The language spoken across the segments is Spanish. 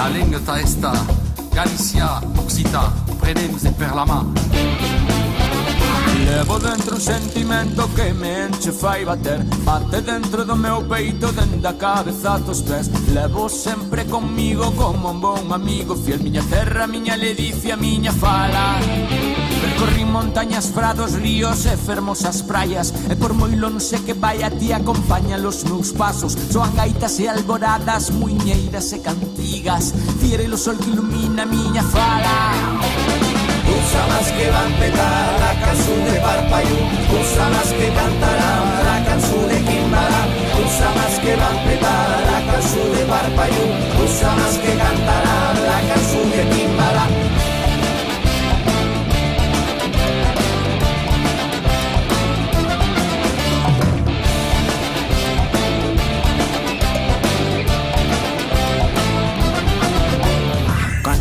La lingua esta, Galicia, Occità, prendete per la mano. Levo dentro un sentimento che me enche fai bater. Bate dentro do meu peito, dentro da cabeza tos pés. Levo sempre comigo como un bon amigo fiel. Miña terra, miña ledicia, miña fala. Percorrí montañas, prados, ríos e fermosas praias. E por moi lonxe que vai a ti acompaña los meus pasos. Soan gaitas e alboradas, muiñeiras e cantigas. Fiere o sol que ilumina miña fala. Usamas que van petar la canción de Parpayú, usamas que cantarán la canción de Quimbara, usamas que van petar la canción de Parpayú, usamas que cantarán la canción de Quimbara.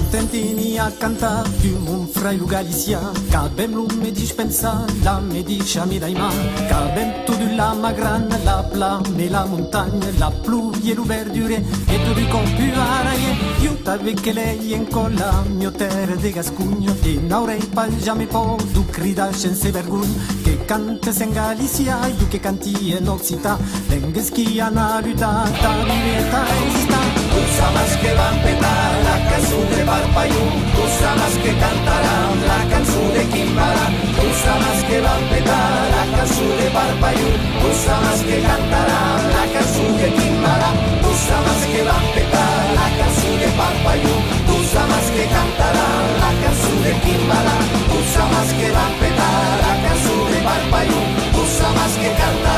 Tentini a canta du mon fraiul Galicia, că avem lume dispensa, la medici amidaima, că avem totul la magrana, la plame, la montagne, la pluie, lu verdure, e tu di compuaraie, io t'ave che lei in colla, mio terre de Gascugno, e naurei paljame po, du crida sense vergogn, che cante sen Galicia, io che canti en Occità, lengueschi analuta, ta vieta esista. Usamas que van petar la canción de Parpayú, usamas que cantarán la canción de Quimbara, usamas que van petar la canción de Parpayú, usamas que cantarán la canción de Quimbara, usamas que van petar la canción de Parpayú, usamas que cantarán la canción de Quimbara, usamas que van petar la canción de Parpayú, usamas que cantarán